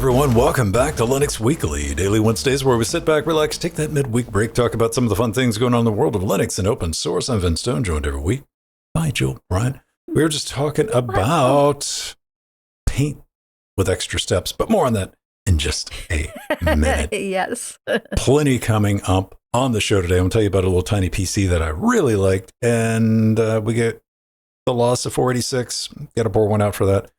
everyone, welcome back to Linux Weekly, daily Wednesdays where we sit back, relax, take that midweek break, talk about some of the fun things going on in the world of Linux and open source. I'm Venn Stone, joined every week by Jill Bryant. We were just talking about paint with extra steps, but more on that in just a minute. Yes. Plenty coming up on the show today. I'm going to tell you about a little tiny PC that I really liked, and we get the loss of 486. Got to pour one out for that.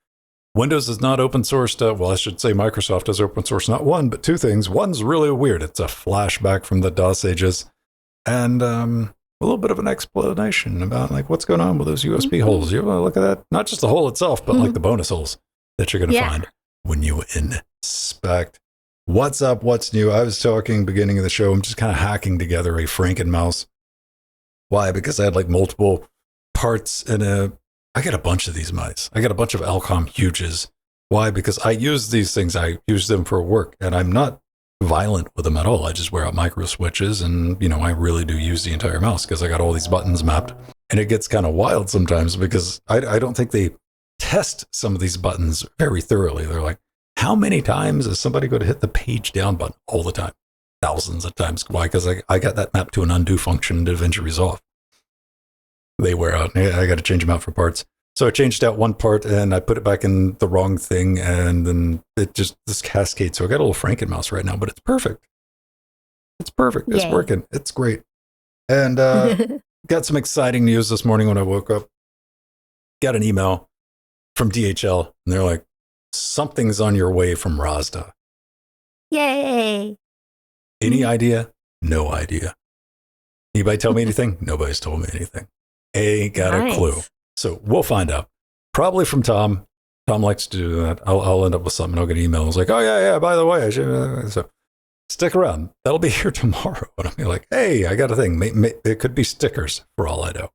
Windows is not open sourced. Well, I should say Microsoft is open source, not one, but two things. One's really weird. It's a flashback from the DOS ages, and a little bit of an explanation about like what's going on with those USB holes. You want to look at that? Not just the hole itself, but like the bonus holes that you're going to find when you inspect. What's up? What's new? I was talking beginning of the show. I'm just kind of hacking together a Franken-mouse. Why? Because I had like multiple parts in I got a bunch of these mice. I got a bunch of Alcom Huges. Why? Because I use these things. I use them for work, and I'm not violent with them at all. I just wear out micro switches, and I really do use the entire mouse because I got all these buttons mapped. And it gets kind of wild sometimes because I don't think they test some of these buttons very thoroughly. They're like, how many times is somebody going to hit the page down button? All the time. Thousands of times. Why? Because I got that mapped to an undo function to eventually resolve. They wear out. I got to change them out for parts. So I changed out one part and I put it back in the wrong thing, and then it just this cascades. So I got a little Franken-mouse right now, but it's perfect. It's perfect. It's working. It's great. And got some exciting news this morning when I woke up. Got an email from DHL, and they're like, something's on your way from Razda. Yay. Any idea? No idea. Anybody tell me anything? Nobody's told me anything. Got a clue. So we'll find out. Probably from Tom. Tom likes to do that. I'll end up with something. I'll get emails like, oh, yeah, by the way. I should. So stick around. That'll be here tomorrow. And I'll be like, hey, I got a thing. It could be stickers for all I know.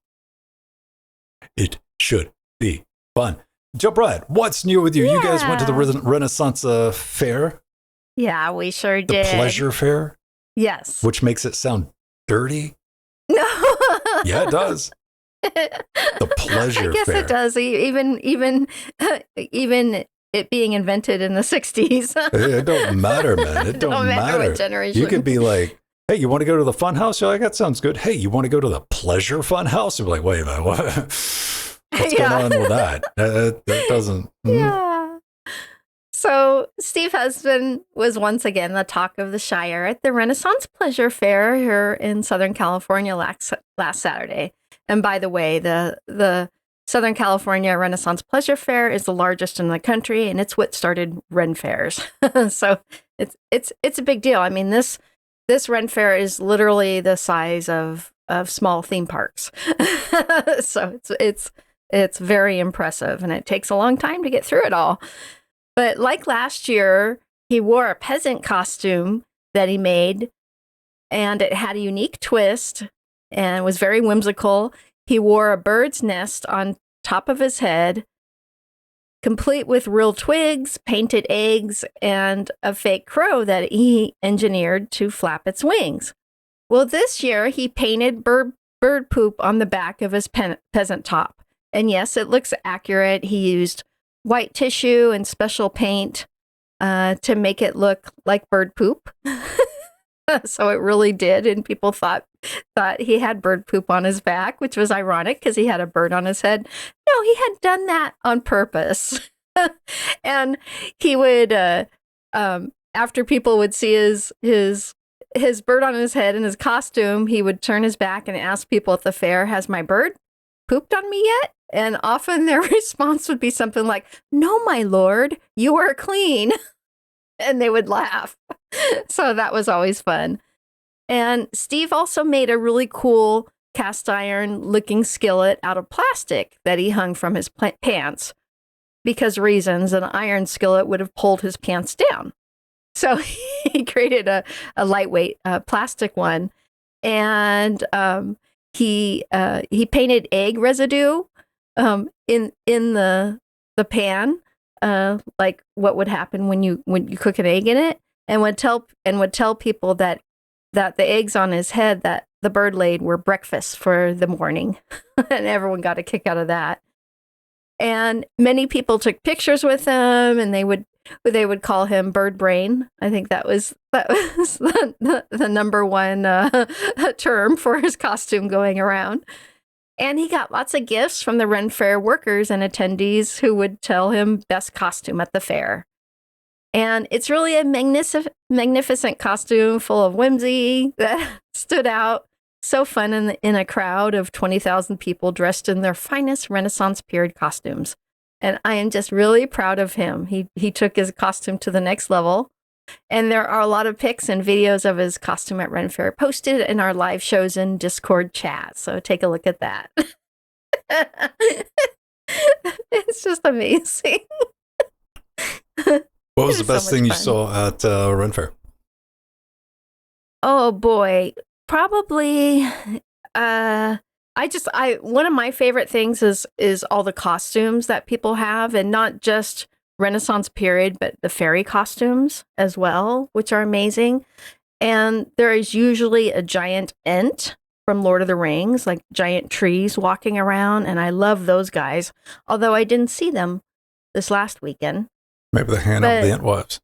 It should be fun. Joe Bryant, what's new with you? Yeah. You guys went to the Renaissance Fair? Yeah, we sure did. The Pleasure Fair? Yes. Which makes it sound dirty? No. Yeah, it does. The Pleasure Fair. I guess it does. Even it being invented in the 60s. It don't matter, man. It don't matter what generation. You could be like, hey, you want to go to the fun house? You're like, that sounds good. Hey, you want to go to the Pleasure Fun House? You're like, wait a minute, what? What's going on with that? That doesn't. Yeah. So Steve Husband was once again the talk of the Shire at the Renaissance Pleasure Fair here in Southern California last Saturday. And by the way, the Southern California Renaissance Pleasure Fair is the largest in the country, and it's what started Ren fairs. So it's a big deal. I mean, this Ren fair is literally the size of small theme parks. So it's very impressive, and it takes a long time to get through it all. But like last year, he wore a peasant costume that he made, and it had a unique twist and was very whimsical. He wore a bird's nest on top of his head, complete with real twigs, painted eggs, and a fake crow that he engineered to flap its wings. Well, this year, he painted bird poop on the back of his peasant top. And yes, it looks accurate. He used white tissue and special paint to make it look like bird poop. So it really did. And people thought he had bird poop on his back, which was ironic because he had a bird on his head. No, he had done that on purpose. And he would, after people would see his bird on his head and his costume, he would turn his back and ask people at the fair, has my bird pooped on me yet? And often their response would be something like, no, my lord, you are clean. And they would laugh. So that was always fun. And Steve also made a really cool cast iron looking skillet out of plastic that he hung from his pants because reasons an iron skillet would have pulled his pants down. So he created a lightweight plastic one. And he painted egg residue in the pan, like what would happen when you cook an egg in it, and would tell people that the eggs on his head that the bird laid were breakfast for the morning. And everyone got a kick out of that. And many people took pictures with him, and they would They would call him Bird Brain. I think that was the number one term for his costume going around. And he got lots of gifts from the Ren Fair workers and attendees who would tell him best costume at the fair. And it's really a magnificent costume full of whimsy that stood out. So fun in a crowd of 20,000 people dressed in their finest Renaissance period costumes. And I am just really proud of him. He took his costume to the next level. And there are a lot of pics and videos of his costume at Ren Fair posted in our live shows and Discord chat. So take a look at that. It's just amazing. What was the best thing you saw at Ren Fair? Oh boy, probably. One of my favorite things is all the costumes that people have, and not just Renaissance period, but the fairy costumes as well, which are amazing. And there is usually a giant Ent from Lord of the Rings, like giant trees walking around, and I love those guys. Although I didn't see them this last weekend. Maybe the hand of the Ent wives.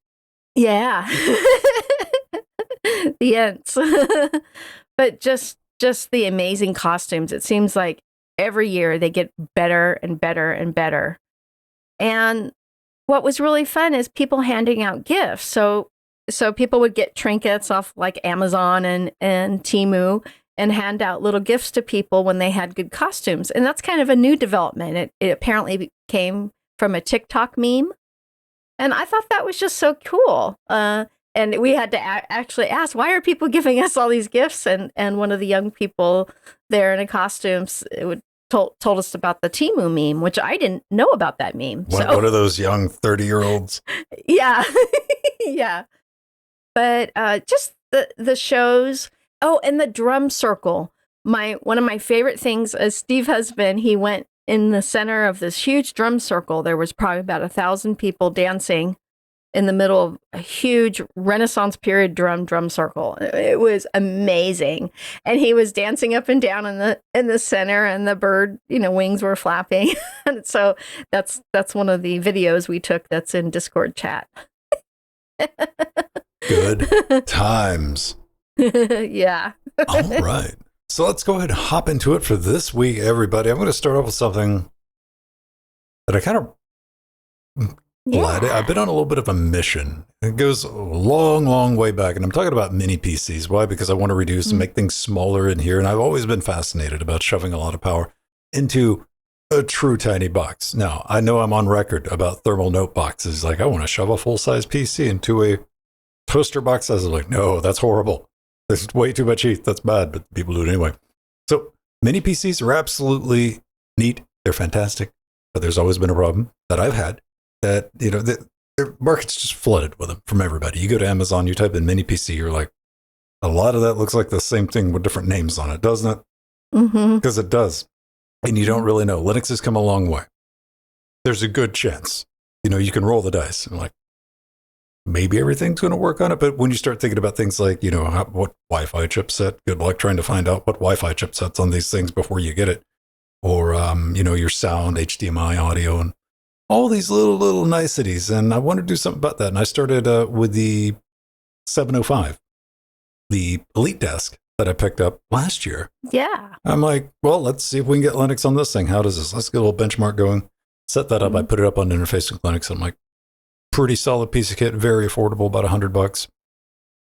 Yeah. The Ents. But just the amazing costumes. It seems like every year they get better and better and better. And what was really fun is people handing out gifts. So people would get trinkets off like Amazon and Temu and hand out little gifts to people when they had good costumes. And that's kind of a new development. It apparently came from a TikTok meme. And I thought that was just so cool. And we had to actually ask, why are people giving us all these gifts? And one of the young people there in a costume told us about the Temu meme, which I didn't know about that meme. What are those young 30-year-olds? Yeah. Yeah. But just the shows. Oh, and the drum circle. One of my favorite things as Steve has been, he went in the center of this huge drum circle. There was probably about 1,000 people dancing in the middle of a huge Renaissance period drum circle. It was amazing. And he was dancing up and down in the center, and the bird, wings were flapping. And so that's one of the videos we took that's in Discord chat. Good times. Yeah. All right. So let's go ahead and hop into it for this week, everybody. I'm going to start off with something that I kind of glad. I've been on a little bit of a mission. It goes a long, long way back. And I'm talking about mini PCs. Why? Because I want to reduce and make things smaller in here. And I've always been fascinated about shoving a lot of power into a true tiny box. Now, I know I'm on record about thermal note boxes. Like, I want to shove a full-size PC into a toaster box. I was like, no, that's horrible. There's way too much heat. That's bad, but people do it anyway. So mini PCs are absolutely neat. They're fantastic. But there's always been a problem that I've had that, the market's just flooded with them from everybody. You go to Amazon, you type in mini PC, you're like, a lot of that looks like the same thing with different names on it, doesn't it? Because it does. And you don't really know. Linux has come a long way. There's a good chance, you can roll the dice. I'm like, maybe everything's going to work on it. But when you start thinking about things like, what Wi-Fi chipset, good luck trying to find out what Wi-Fi chipset's on these things before you get it. Or, your sound, HDMI audio, and all these little niceties. And I want to do something about that. And I started with the 705, the Elite Desk that I picked up last year. Yeah. I'm like, well, let's see if we can get Linux on this thing. How does this? Let's get a little benchmark going. Set that up. I put it up on Interface with Linux. I'm like, pretty solid piece of kit, very affordable, about $100.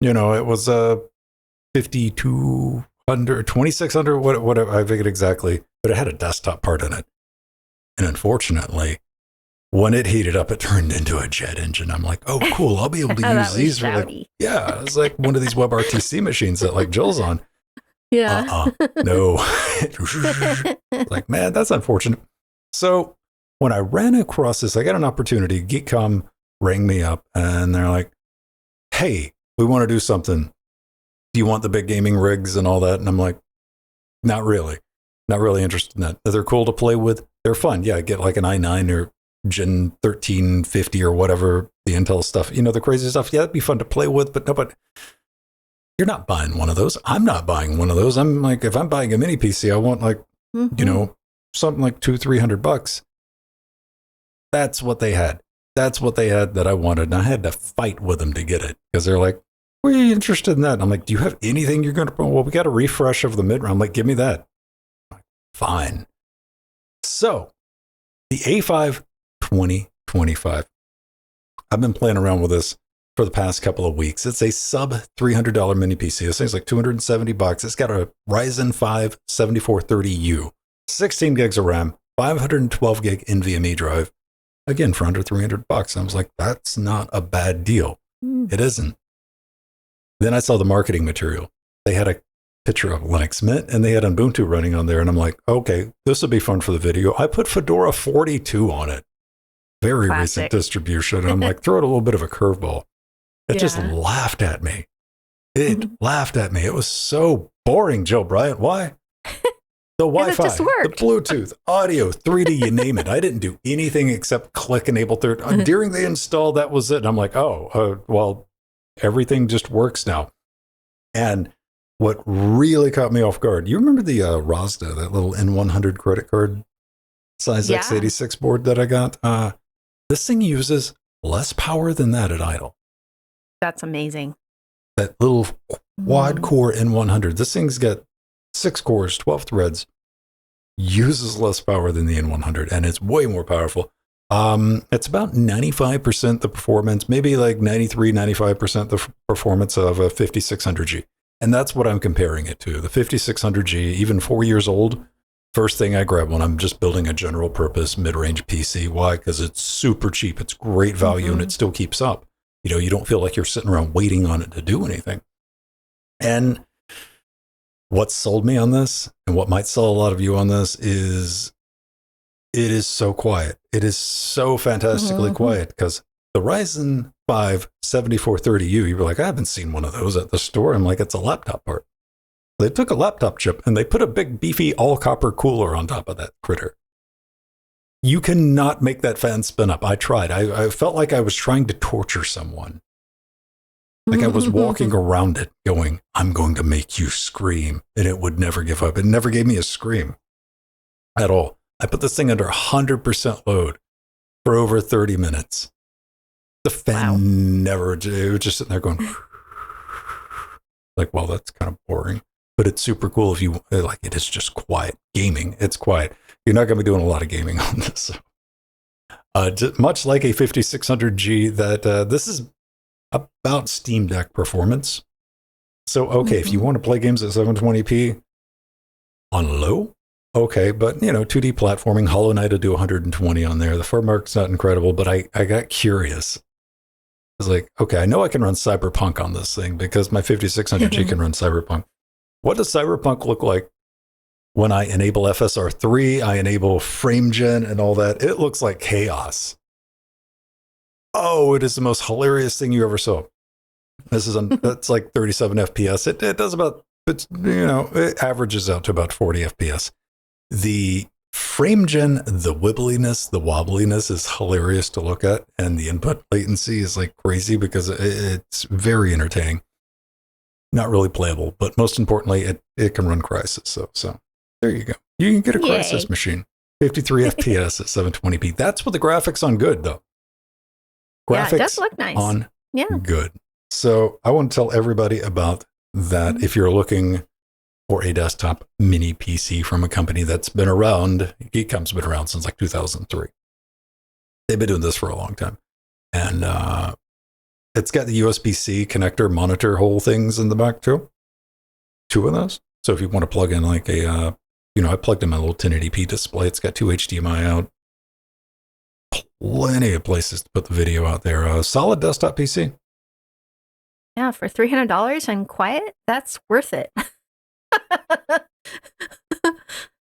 It was 5,200, 2,600, whatever, I forget exactly, but it had a desktop part in it. And unfortunately, when it heated up, it turned into a jet engine. I'm like, oh, cool, I'll be able to use these for it's like one of these WebRTC machines that like Jill's on. Yeah. No. Like, man, that's unfortunate. So when I ran across this, I got an opportunity. KEEKOM rang me up and they're like, hey, we want to do something. Do you want the big gaming rigs and all that? And I'm like, not really interested in that. They're cool to play with. They're fun. Yeah, get like an i9 or Gen 1350 or whatever, the Intel stuff, the crazy stuff. Yeah, it'd be fun to play with, but you're not buying one of those. I'm not buying one of those. I'm like, if I'm buying a mini PC, I want like, something like $200-300. That's what they had. that's what they had that I wanted. And I had to fight with them to get it because they're like, "Were you interested in that?" And I'm like, "Do you have anything you're going to?" Well, we got a refresh of the mid round. I'm like, "Give me that." Fine. So the A5 2025. I've been playing around with this for the past couple of weeks. It's a sub $300 mini PC. This thing's like $270. It's got a Ryzen 5 7430U, 16 gigs of RAM, 512 gig NVMe drive. Again, for under $300. I was like, that's not a bad deal. It isn't. Then I saw the marketing material. They had a picture of Linux Mint and they had Ubuntu running on there. And I'm like, okay, this will be fun for the video. I put Fedora 42 on it. Very Classic. recent distribution. I'm like, throw it a little bit of a curveball. It just Yeah. laughed at me. It laughed at me. It was so boring, Joe Bryant. Why? The Wi-Fi, just the worked. Bluetooth, audio, 3D, you name it. I didn't do anything except click enable third. During the install, that was it. And I'm like, well, everything just works now. And what really caught me off guard, you remember the Rosda, that little N100 credit card size Yeah. x86 board that I got? This thing uses less power than that at idle. That's amazing. That little quad core N100. This thing's got 6 cores, 12 threads, uses less power than the N100, and it's way more powerful. It's about 95% the performance, maybe like 93, 95% the performance of a 5600G. And that's what I'm comparing it to. The 5600G, even 4 years old, first thing I grab when I'm just building a general purpose mid-range PC. Why? Because it's super cheap. It's great value and it still keeps up. You know, you don't feel like you're sitting around waiting on it to do anything. And what sold me on this, and what might sell a lot of you on this, is it is so quiet. It is so fantastically quiet, because the Ryzen 5 7430U, you were like, I haven't seen one of those at the store. I'm like, it's a laptop part. They took a laptop chip and they put a big beefy all copper cooler on top of that critter. You cannot make that fan spin up. I tried. I felt like I was trying to torture someone. Like I was walking around it going, I'm going to make you scream. And it would never give up. It never gave me a scream at all. I put this thing under 100% load for over 30 minutes. The fan never, it was just sitting there going, like, well, that's kind of boring. But it's super cool if you, like, it is just quiet. Gaming, it's quiet. You're not going to be doing a lot of gaming on this. Much like a 5600G, that this is about Steam Deck performance. So, okay, if you want to play games at 720p on low, okay, but, you know, 2D platforming, Hollow Knight will do 120 on there. The firmware's not incredible, but I got curious. I was like, okay, I know I can run Cyberpunk on this thing because my 5600G can run Cyberpunk. What does Cyberpunk look like when I enable FSR3, I enable FrameGen and all that? It looks like chaos. Oh, it is the most hilarious thing you ever saw. This is that's like 37 FPS. It does about, it's, you know, it averages out to about 40 FPS. The FrameGen, the wibbliness, the wobbliness is hilarious to look at, and the input latency is like crazy because it's very entertaining. Not really playable, but most importantly, it can run Crysis. So there you go. You can get a Crysis machine. 53 FPS at 720p. That's with the graphics on good, though. Graphics it does look nice. On good. So I want to tell everybody about that. If you're looking for a desktop mini PC from a company that's been around, KEEKOM's been around since like 2003. They've been doing this for a long time. And it's got the USB-C connector monitor hole things in the back too. 2 of those. So if you want to plug in like a, I plugged in my little 1080p display. It's got 2 HDMI out. Plenty of places to put the video out there. Solid desktop PC. Yeah, for $300 and quiet, that's worth it.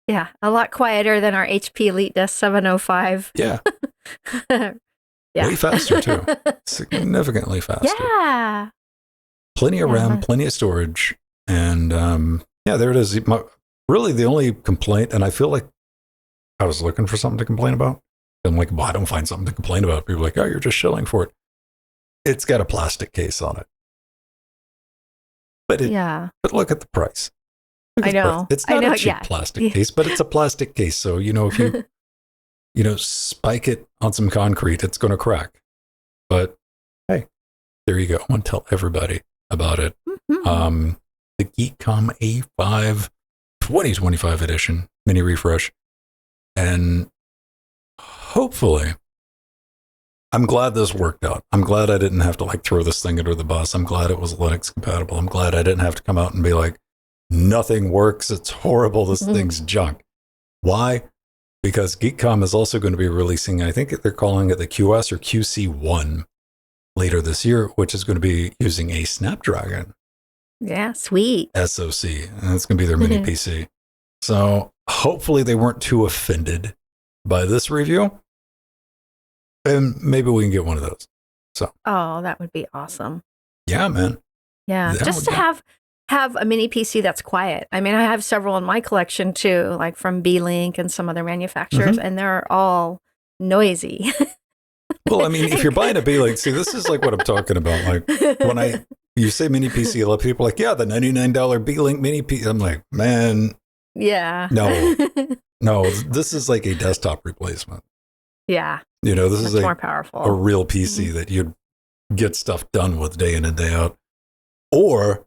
Yeah, a lot quieter than our HP Elite Desk 705. Yeah. Yeah. Way faster too. Significantly faster. Yeah. Plenty of RAM, plenty of storage. And there it is. Really the only complaint, and I feel like I was looking for something to complain about. I'm like, well, I don't find something to complain about. People are like, oh, you're just shilling for it. It's got a plastic case on it. But look at the price. I know. It's not a cheap plastic case, but it's a plastic case. So, if you spike it on some concrete. It's going to crack. But hey, there you go. I want to tell everybody about it. Mhm. The KEEKOM A5 2025 edition mini refresh. And hopefully, I'm glad this worked out. I'm glad I didn't have to throw this thing under the bus. I'm glad it was Linux compatible. I'm glad I didn't have to come out and be like, nothing works. It's horrible. This thing's junk. Why? Because KEEKOM is also going to be releasing, I think they're calling it the QS or QC1 later this year, which is going to be using a Snapdragon Yeah, sweet. SoC. And it's going to be their mini PC. So hopefully they weren't too offended by this review. And maybe we can get one of those. So, Oh, that would be awesome. yeah, man. Yeah, That just would to be- have a mini PC that's quiet. I mean, I have several in my collection too, like from B-Link and some other manufacturers, and they're all noisy. Well, I mean, if you're buying a B-Link, see, this is like what I'm talking about. Like when you say mini PC, a lot of people are like, yeah, the $99 B-Link mini PC. I'm like, man, Yeah. no, this is like a desktop replacement. Yeah. This is Much more powerful. a real PC that you'd get stuff done with day in and day out. Or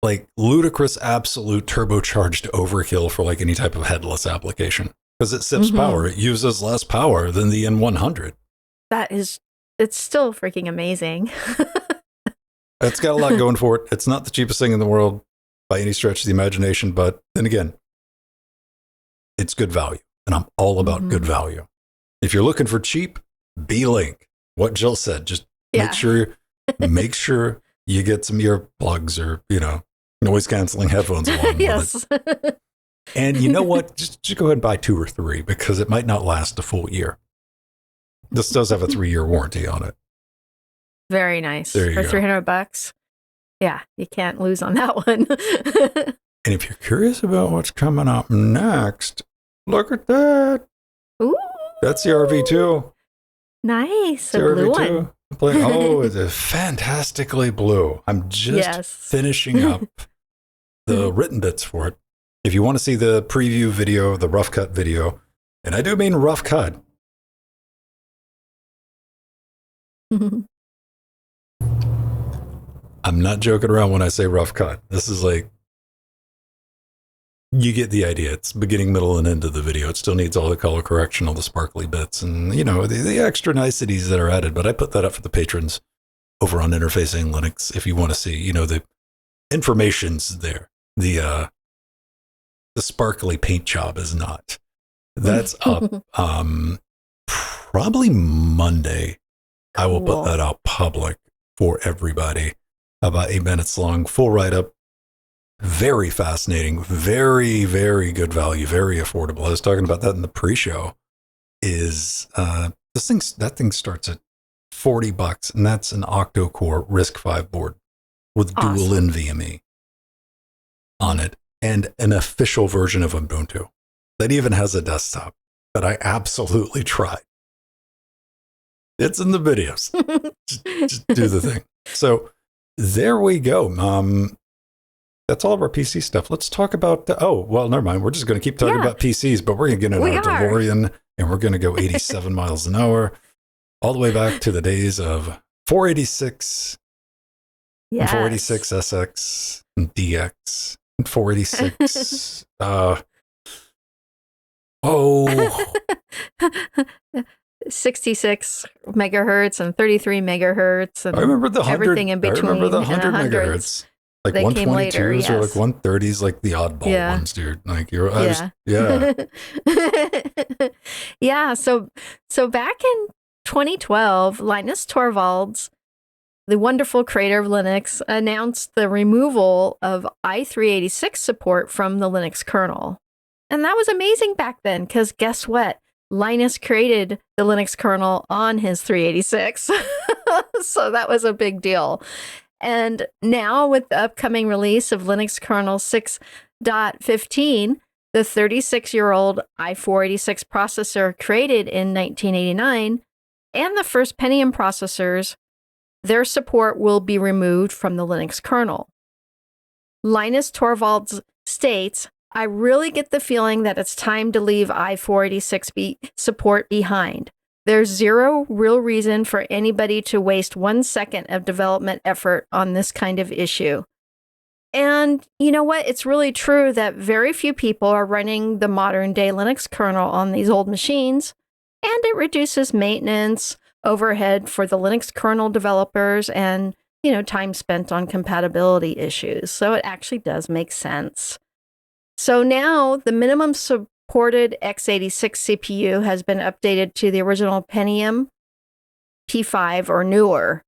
like ludicrous, absolute turbocharged overkill for like any type of headless application. Because it sips power. It uses less power than the N100. It's still freaking amazing. It's got a lot going for it. It's not the cheapest thing in the world by any stretch of the imagination, but then again, it's good value. And I'm all about good value. If you're looking for cheap, B-Link. What Jill said, just make sure you get some earplugs or, noise canceling headphones along with it. And you know what? Just go ahead and buy 2 or 3 because it might not last a full year. This does have a 3-year warranty on it. Very nice. There you For go. $300. Yeah, you can't lose on that one. And if you're curious about what's coming up next, look at that. Ooh. That's the RV2. Nice. The A blue RV2. one. Oh, it's fantastically blue. I'm just finishing up the written bits for it. If you want to see the preview video, the rough cut video, and I do mean rough cut, I'm not joking around when I say rough cut. This is like, you get the idea. It's beginning, middle, and end of the video. It still needs all the color correction, all the sparkly bits, and, the extra niceties that are added. But I put that up for the patrons over on Interfacing Linux if you want to see, the information's there. The sparkly paint job is not. That's up probably Monday. I will put that out public for everybody. About 8 minutes long, full write-up. Very fascinating, very, very good value, very affordable. I was talking about that in the pre-show. That thing starts at $40, and that's an octo-core RISC-V board with dual NVMe on it, and an official version of Ubuntu that even has a desktop that I absolutely tried. It's in the videos. just do the thing. So there we go. That's all of our PC stuff. Let's talk about never mind. We're just going to keep talking about PCs, but we're going to get in our DeLorean and we're going to go 87 miles an hour all the way back to the days of 486, and 486 SX, and DX, and 486. 66 megahertz and 33 megahertz and I remember the 100, everything in between. I remember the 100 and megahertz. Like they came later, 122s or like 130s, like the oddball ones, dude. Like yeah. So back in 2012, Linus Torvalds, the wonderful creator of Linux, announced the removal of i386 support from the Linux kernel. And that was amazing back then, because guess what? Linus created the Linux kernel on his 386. So that was a big deal. And now with the upcoming release of Linux kernel 6.15, the 36-year-old i486 processor created in 1989, and the first Pentium processors, their support will be removed from the Linux kernel. Linus Torvalds states, I really get the feeling that it's time to leave i486 support behind. There's zero real reason for anybody to waste 1 second of development effort on this kind of issue. And you know what? It's really true that very few people are running the modern day Linux kernel on these old machines, and it reduces maintenance, overhead for the Linux kernel developers, and time spent on compatibility issues. So it actually does make sense. So now the minimum supported x86 CPU has been updated to the original Pentium P5 or newer.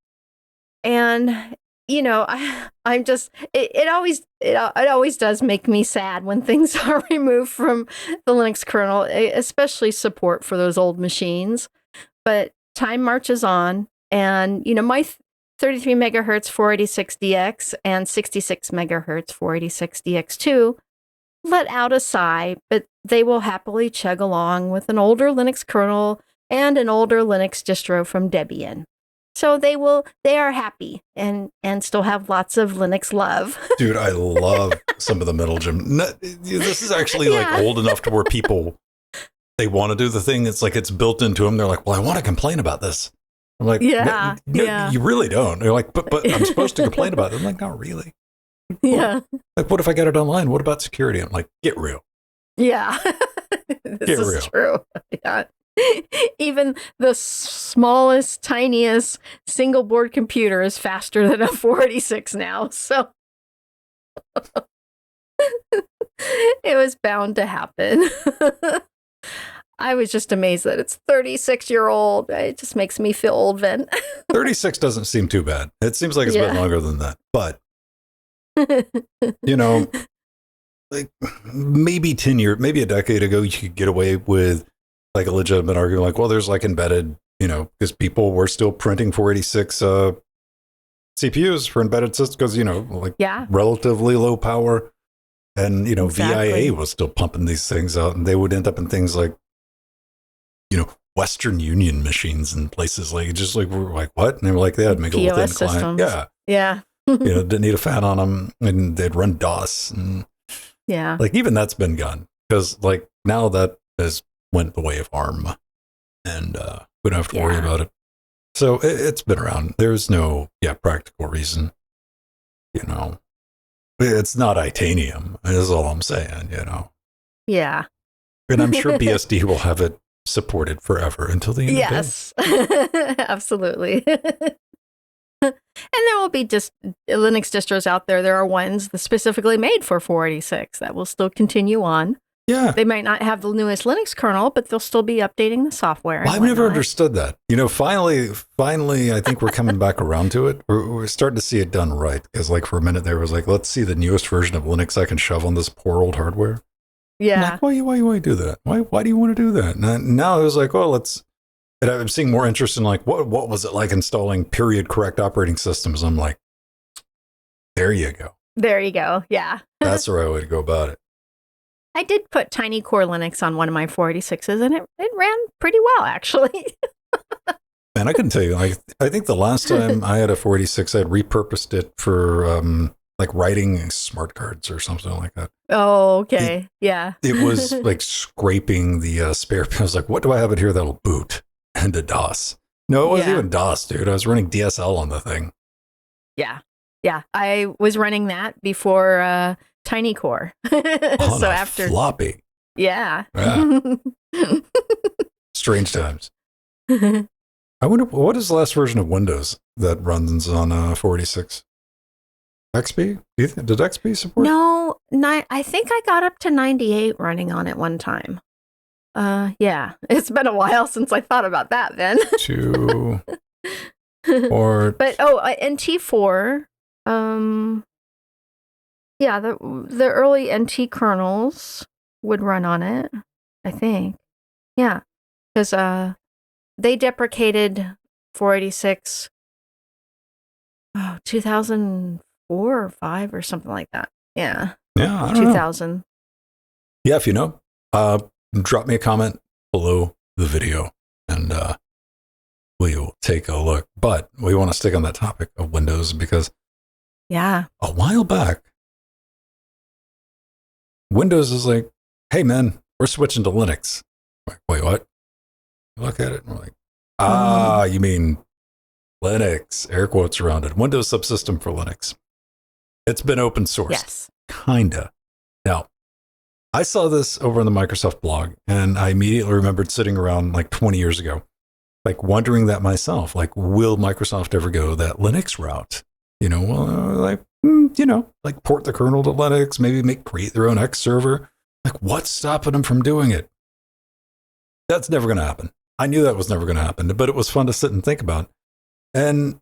And I'm just it always does make me sad when things are removed from the Linux kernel, especially support for those old machines. But time marches on, and my 33 megahertz 486DX and 66 megahertz 486DX2 let out a sigh, but they will happily chug along with an older Linux kernel and an older Linux distro from Debian. So they are happy and still have lots of Linux love. Dude, I love some of the middle gym. This is actually like old enough to where people, they want to do the thing. It's like it's built into them. They're like, well, I want to complain about this. I'm like, no, you really don't. They're like, but I'm supposed to complain about it. I'm like, not really. Yeah. Like, what if I got it online? What about security? I'm like, get real. Yeah. This is true. Yeah. Even the smallest, tiniest single board computer is faster than a 486 now. So it was bound to happen. I was just amazed that it's 36-year-old. It just makes me feel old, Venn. 36 doesn't seem too bad. It seems like it's been longer than that. But, like maybe 10 years, maybe a decade ago, you could get away with like a legitimate argument, like, well, there's like embedded, because people were still printing 486 CPUs for embedded systems, because, relatively low power. And, VIA was still pumping these things out, and they would end up in things like, Western Union machines and places like, just like, we're like, what? And they were like, they had to make a little thin client. Yeah. Didn't need a fan on them, and they'd run DOS. And like, even that's been gone, because like now that has went the way of ARM, and we don't have to worry about it. So it's been around. There's no practical reason. It's not Itanium, is all I'm saying. Yeah. And I'm sure BSD will have it supported forever until the end of the day. Absolutely. And there will be just Linux distros out there. There are ones that specifically made for 486 that will still continue on. Yeah. They might not have the newest Linux kernel, but they'll still be updating the software. Well, I've never understood that. Finally, I think we're coming back around to it. We're starting to see it done right. Because like for a minute there was like, let's see the newest version of Linux I can shove on this poor old hardware. Yeah. Like, why do that? Why do you want to do that? And now it was like, well, and I'm seeing more interest in like, what was it like installing period correct operating systems? I'm like, there you go. There you go. Yeah. That's the right way to go about it. I did put Tiny Core Linux on one of my 486s, and it ran pretty well, actually. Man, I couldn't tell you. I think the last time I had a 486, I had repurposed it for like writing smart cards or something like that. Oh, okay. It was like scraping the spare. I was like, what do I have it here that'll boot into DOS? No, it wasn't even DOS, dude. I was running DSL on the thing. Yeah. I was running that before Tiny Core. So after floppy. Yeah. Strange times. I wonder what is the last version of Windows that runs on 46? XP? Did XP support? No, I think I got up to 98 running on it one time. Yeah, it's been a while since I thought about that then. And T4, yeah, the early NT kernels would run on it, I think. Yeah, because they deprecated 486 2004 or 5 or something like that. Yeah. Yeah, I don't 2000. know. Yeah, if you know, drop me a comment below the video and we will take a look. But we want to stick on that topic of Windows because a while back, Windows is like, hey man, we're switching to Linux. I'm like, wait, what? Look at it and we're like, you mean Linux, air quotes around it. Windows subsystem for Linux. It's been open sourced. Yes. Kinda. Now, I saw this over on the Microsoft blog, and I immediately remembered sitting around like 20 years ago, like wondering that myself, like, will Microsoft ever go that Linux route? Like port the kernel to Linux, maybe create their own X server. Like, what's stopping them from doing it? That's never going to happen. I knew that was never going to happen, but it was fun to sit and think about. And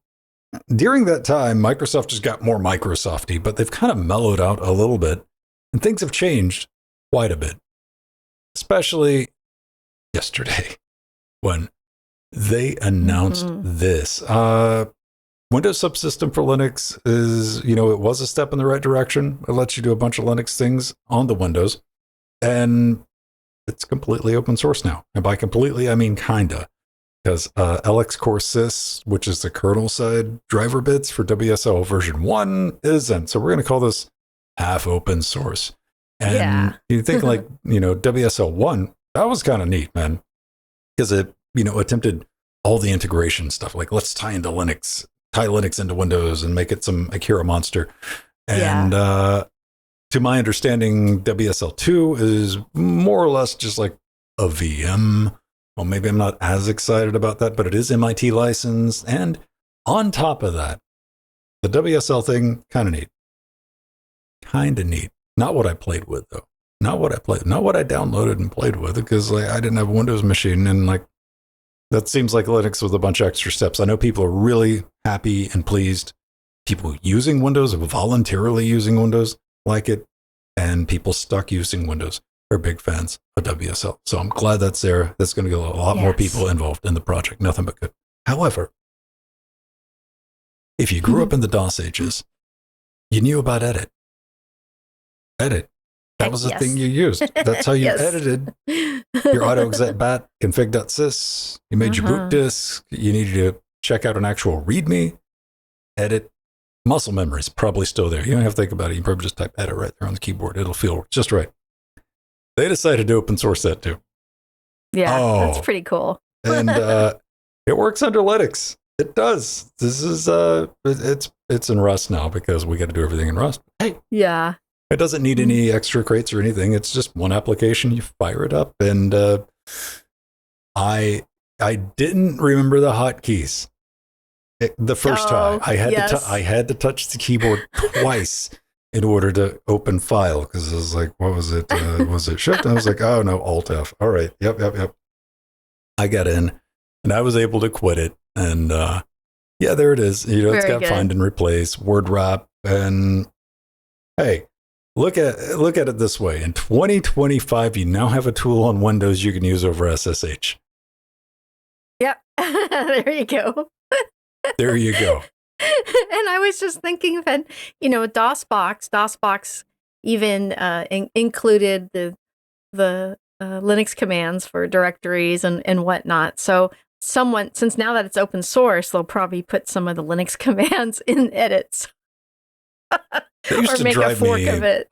during that time, Microsoft just got more Microsofty, but they've kind of mellowed out a little bit, and things have changed quite a bit, especially yesterday when they announced this. Windows subsystem for Linux is, it was a step in the right direction. It lets you do a bunch of Linux things on the Windows, and it's completely open source now. And by completely, I mean kinda, because LX Core Sys, which is the kernel side driver bits for WSL version 1, isn't. So we're going to call this half open source. And you think like, WSL 1, that was kind of neat, man, because it, attempted all the integration stuff. Like, let's tie Linux into Windows and make it some Akira monster. And to my understanding, WSL2 is more or less just like a VM. Well, maybe I'm not as excited about that, but it is MIT licensed. And on top of that, the WSL thing, kind of neat. Kind of neat. Not what I played with, though. Not what I downloaded and played with, because I didn't have a Windows machine, and that seems like Linux with a bunch of extra steps. I know people are really happy and pleased. People using Windows, voluntarily using Windows, like it, and people stuck using Windows are big fans of WSL. So I'm glad that's there. That's going to get a lot more people involved in the project. Nothing but good. However, if you grew up in the DOS ages, you knew about edit. Edit. That was the thing you used. That's how you edited your autoexec.bat config.sys. You made your boot disk. You needed to check out an actual README. Edit. Muscle memory is probably still there. You don't have to think about it. You probably just type edit right there on the keyboard. It'll feel just right. They decided to open source that too. Yeah, that's pretty cool. And it works under Linux. It does. This is it's in Rust now because we got to do everything in Rust. Hey, it doesn't need any extra crates or anything. It's just one application. You fire it up, and I didn't remember the hotkeys the first time. I had to touch the keyboard twice in order to open file, because I was like, what was it? Was it shift? And I was like, oh no, Alt F. All right. Yep. I got in and I was able to quit it. And there it is. It's got find and replace, word wrap. And hey, look at it this way. In 2025, you now have a tool on Windows you can use over SSH. Yep. There you go. There you go. And I was just thinking that, DOSBox even included the Linux commands for directories and whatnot. So since now that it's open source, they'll probably put some of the Linux commands in edits. Or make a fork of it.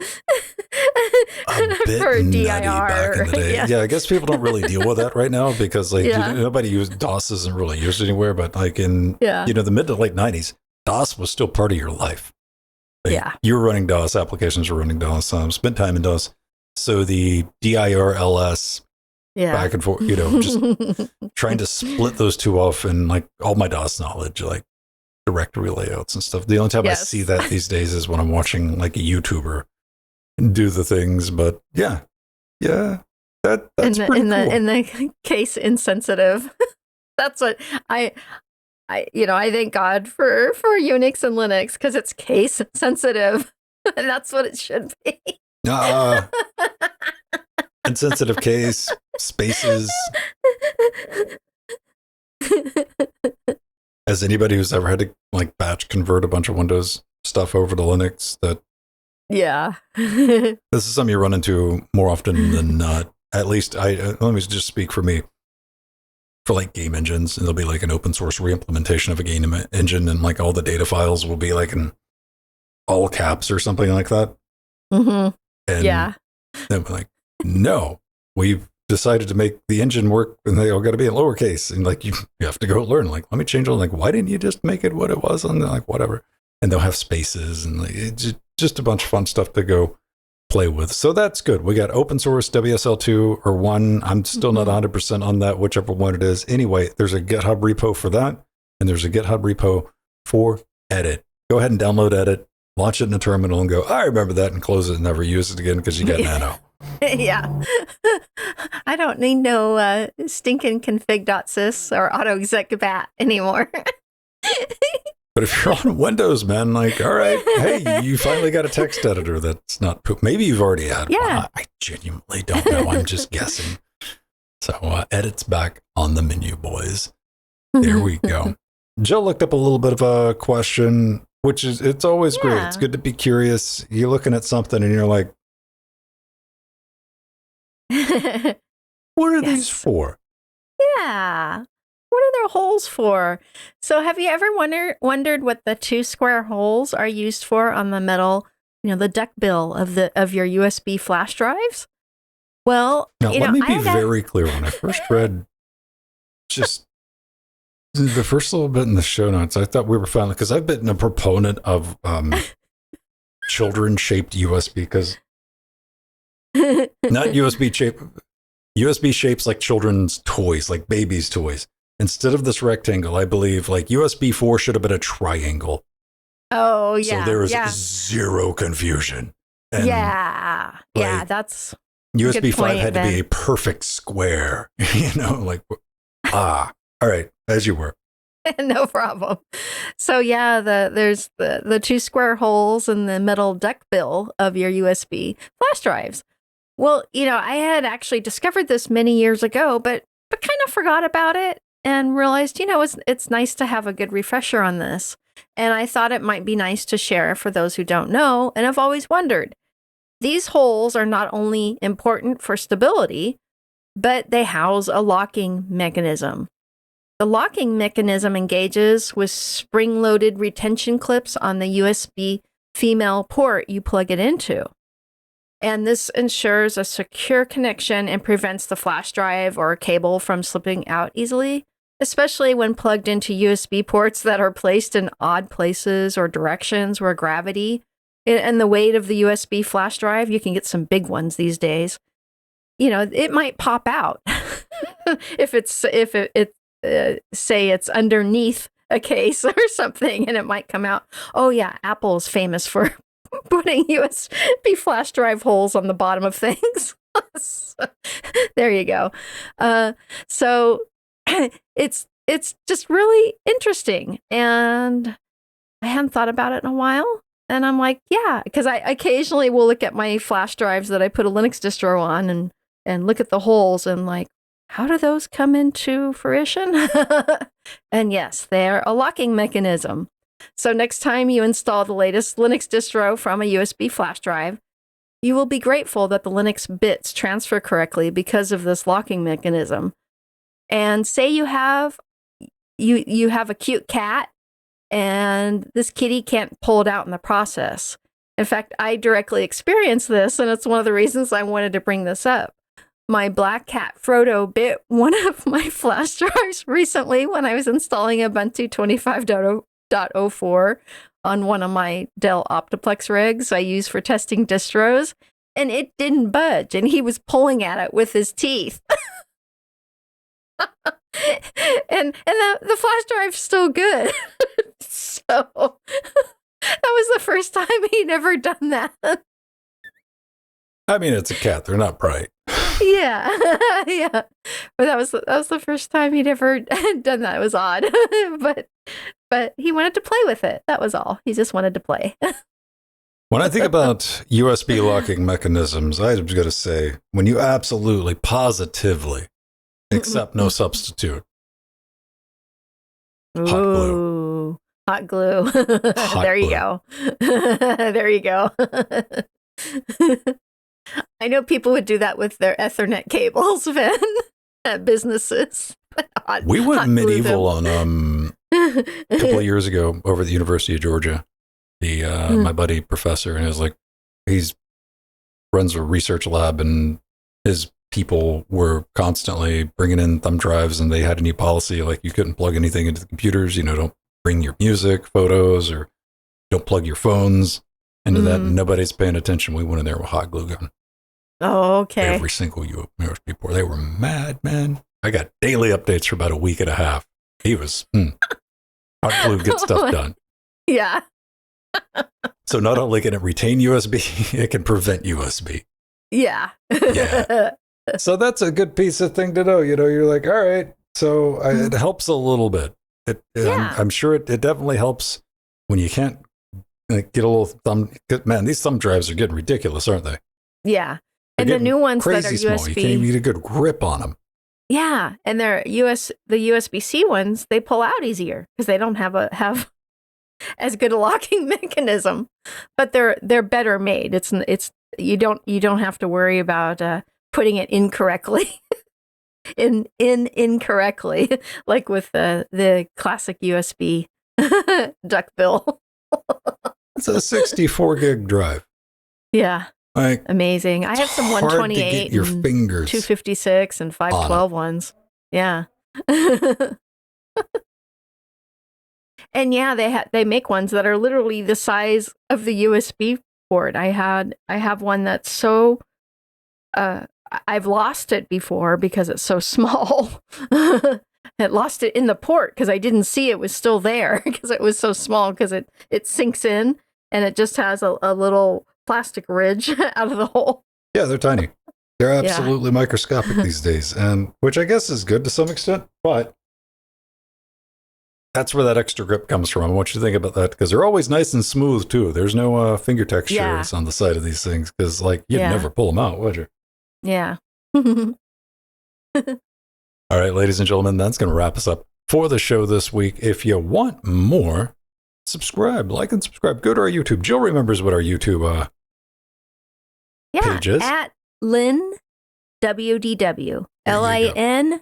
A bit for nutty DIR. back in the day. Yeah, I guess people don't really deal with that right now because nobody uses DOS isn't really used anywhere. But in the mid to late 90s, DOS was still part of your life. You were running DOS, applications were running DOS, spent time in DOS. So the DIR LS back and forth, just trying to split those two off, and all my DOS knowledge, directory layouts and stuff. The only time I see that these days is when I'm watching a YouTuber do the things. But that's pretty cool. In the case insensitive. That's what I thank God for Unix and Linux, because it's case sensitive, and that's what it should be. Insensitive case spaces. As anybody who's ever had to batch convert a bunch of Windows stuff over to Linux, this is something you run into more often than not. At least let me just speak for me. For game engines, and there'll be an open source reimplementation of a game engine, and all the data files will be in all caps or something like that. Mm-hmm. And And we're like, no, we've decided to make the engine work and they all got to be in lowercase. And like, you have to go learn. Like, let me change it. Like, why didn't you just make it what it was? And they're like, whatever. And they'll have spaces and like, it's just a bunch of fun stuff to go play with. So that's good. We got open source WSL2 or 1. I'm still not 100% on that, whichever one it is. Anyway, there's a GitHub repo for that. And there's a GitHub repo for edit. Go ahead and download edit, launch it in a terminal and go, I remember that, and close it and never use it again because you got nano. Yeah. I don't need no stinking config.sys or autoexec bat anymore. But if you're on Windows, man, like, all right, hey, you finally got a text editor that's not poop. Maybe you've already had one. I genuinely don't know. I'm just guessing. So edit's back on the menu, boys. There we go. Jill looked up a little bit of a question, which is, it's always great. It's good to be curious. You're looking at something and you're like, what are these for? Yeah. What are their holes for? So have you ever wondered what the 2 square holes are used for on the metal, the duck bill of your USB flash drives? Well, now let me be very clear. When I first read just the first little bit in the show notes, I thought we were finally, because I've been a proponent of children-shaped USB, because not USB shapes like children's toys, like babies' toys. Instead of this rectangle, I believe like USB 4 should have been a triangle. Oh, yeah. So there is zero confusion. And that's USB 5 had to be a perfect square, all right, as you were. No problem. So there's the 2 square holes in the metal duck bill of your USB flash drives. Well, I had actually discovered this many years ago, but kind of forgot about it and realized, it's nice to have a good refresher on this. And I thought it might be nice to share for those who don't know and have always wondered. These holes are not only important for stability, but they house a locking mechanism. The locking mechanism engages with spring-loaded retention clips on the USB female port you plug it into. And this ensures a secure connection and prevents the flash drive or cable from slipping out easily, especially when plugged into USB ports that are placed in odd places or directions where gravity and the weight of the USB flash drive, you can get some big ones these days, it might pop out say it's underneath a case or something, and it might come out. Oh yeah, Apple is famous for putting USB flash drive holes on the bottom of things. So, there you go. So it's just really interesting, and I hadn't thought about it in a while. And I'm like, because I occasionally will look at my flash drives that I put a Linux distro on and look at the holes and like, how do those come into fruition? And yes, they're a locking mechanism. So next time you install the latest Linux distro from a USB flash drive, you will be grateful that the Linux bits transfer correctly because of this locking mechanism. And say you have a cute cat and this kitty can't pull it out in the process. In fact, I directly experienced this, and it's one of the reasons I wanted to bring this up. My black cat Frodo bit one of my flash drives recently when I was installing Ubuntu 25.04 on one of my Dell Optiplex rigs I use for testing distros, and it didn't budge, and he was pulling at it with his teeth. and the flash drive's still good. So that was the first time he'd ever done that. I mean, it's a cat. They're not bright. Yeah. But that was the first time he'd ever done that. It was odd. But he wanted to play with it. That was all. He just wanted to play. When I think about USB locking mechanisms, I was going to say, when you absolutely, positively accept no substitute. Hot glue. Hot glue. There you go. There you go. I know people would do that with their Ethernet cables, Venn, at businesses. We went medieval on a couple of years ago over at the University of Georgia. My buddy professor, and it was like, he's runs a research lab, and his people were constantly bringing in thumb drives, and they had a new policy like you couldn't plug anything into the computers. Don't bring your music, photos, or don't plug your phones into that. Nobody's paying attention. We went in there with a hot glue gun. Oh, okay. Every single USB port. They were mad, man. I got daily updates for about a week and a half. He was hot glue, get stuff done. Yeah. So not only can it retain USB, it can prevent USB. Yeah. Yeah. So that's a good piece of thing to know. You're like, all right. So it helps a little bit. I'm sure it definitely helps when you can't get a little thumb. Man, these thumb drives are getting ridiculous, aren't they? Yeah. And the new ones that are crazy small. USB. You can't even get a good grip on them. Yeah. And the USB-C ones, they pull out easier because they don't have as good a locking mechanism, but they're better made. It's you don't have to worry about putting it incorrectly incorrectly like with the classic USB duckbill. It's a 64 gig drive. Yeah. Like, amazing. I have some 128 your fingers 256 and 512 ones. Yeah. And yeah, they make ones that are literally the size of the USB port. I have one that's so I've lost it before because it's so small. I lost it in the port because I didn't see it was still there because it was so small, because it sinks in and it just has a little plastic ridge out of the hole. Yeah, they're tiny. They're absolutely microscopic these days, and which I guess is good to some extent, but that's where that extra grip comes from. I want you to think about that, because they're always nice and smooth too. There's no finger textures on the side of these things, because you'd never pull them out, would you? Yeah. All right, ladies and gentlemen, that's going to wrap us up for the show this week. If you want more, subscribe, like and subscribe. Go to our YouTube. Jill remembers what our YouTube page is. At Lynn WDW. LINWDW.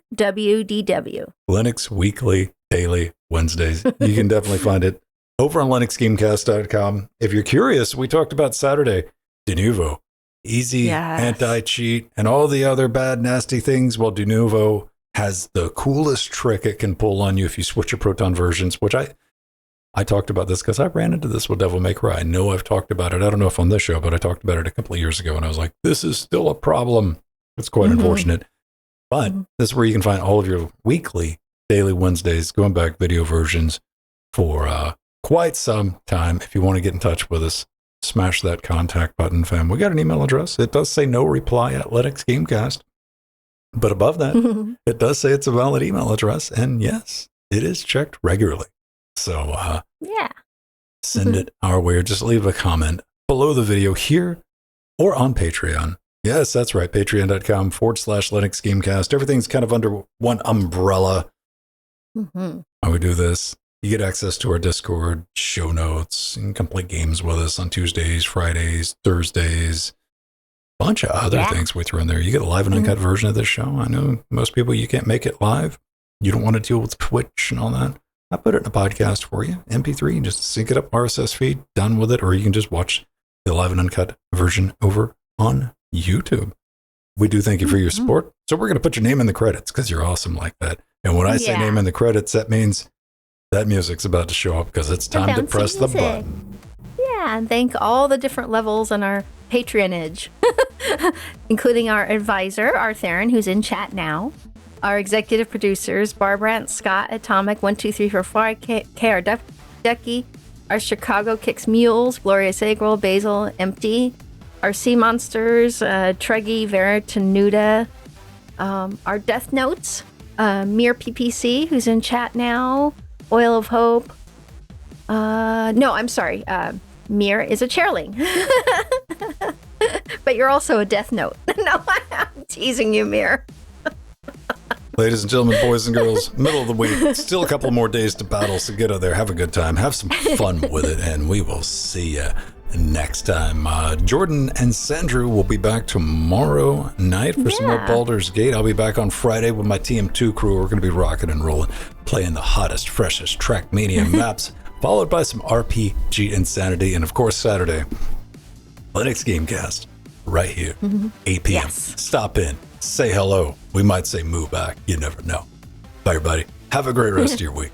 Linux Weekly Daily Wednesdays. You can definitely find it over on linuxgamecast.com. If you're curious, we talked about Saturday, Denuvo, easy anti-cheat, and all the other bad, nasty things. Well, Denuvo has the coolest trick it can pull on you if you switch your Proton versions, which I talked about this because I ran into this with Devil May Cry. I know I've talked about it. I don't know if on this show, but I talked about it a couple of years ago, and I was like, this is still a problem. It's quite unfortunate. But this is where you can find all of your weekly, daily Wednesdays, going back video versions for quite some time. If you want to get in touch with us, smash that contact button, fam. We got an email address. It does say no reply at Linux Gamecast. But above that, it does say it's a valid email address. And yes, it is checked regularly. So send it our way, or just leave a comment below the video here or on Patreon. Yes, that's right. Patreon.com/Linux Gamecast. Everything's kind of under one umbrella. How we do this. You get access to our Discord, show notes, and you can play games with us on Tuesdays, Fridays, Thursdays. Bunch of other things we throw in there. You get a live and uncut version of this show. I know most people, you can't make it live. You don't want to deal with Twitch and all that. I put it in a podcast for you, MP3, and just sync it up, RSS feed, done with it, or you can just watch the live and uncut version over on YouTube. We do thank you for your support. So we're going to put your name in the credits because you're awesome like that. And when I say name in the credits, that means that music's about to show up because it's time to press the button. Yeah, and thank all the different levels on our patronage, including our advisor, Artheron, who's in chat now. Our executive producers, Barbara and Scott, Atomic, 12345, KR Ducky, our Chicago Kicks Mules, Gloria Sagrel, Basil, Empty, our Sea Monsters, Treggy, Vera Tenuta, our Death Notes, Mir PPC, who's in chat now, Oil of Hope. No, I'm sorry. Mir is a chairling. But you're also a Death Note. No, I'm teasing you, Mir. Ladies and gentlemen, boys and girls, middle of the week, still a couple more days to battle, so get out there, have a good time, have some fun with it, and we will see you next time. Jordan and Sandra will be back tomorrow night for some more Baldur's Gate. I'll be back on Friday with my TM2 crew. We're going to be rocking and rolling, playing the hottest, freshest Trackmania maps, followed by some RPG insanity, and of course, Saturday, Linux Gamecast right here, 8 p.m. Yes. Stop in, say hello. We might say moo back. You never know. Bye, everybody. Have a great rest of your week.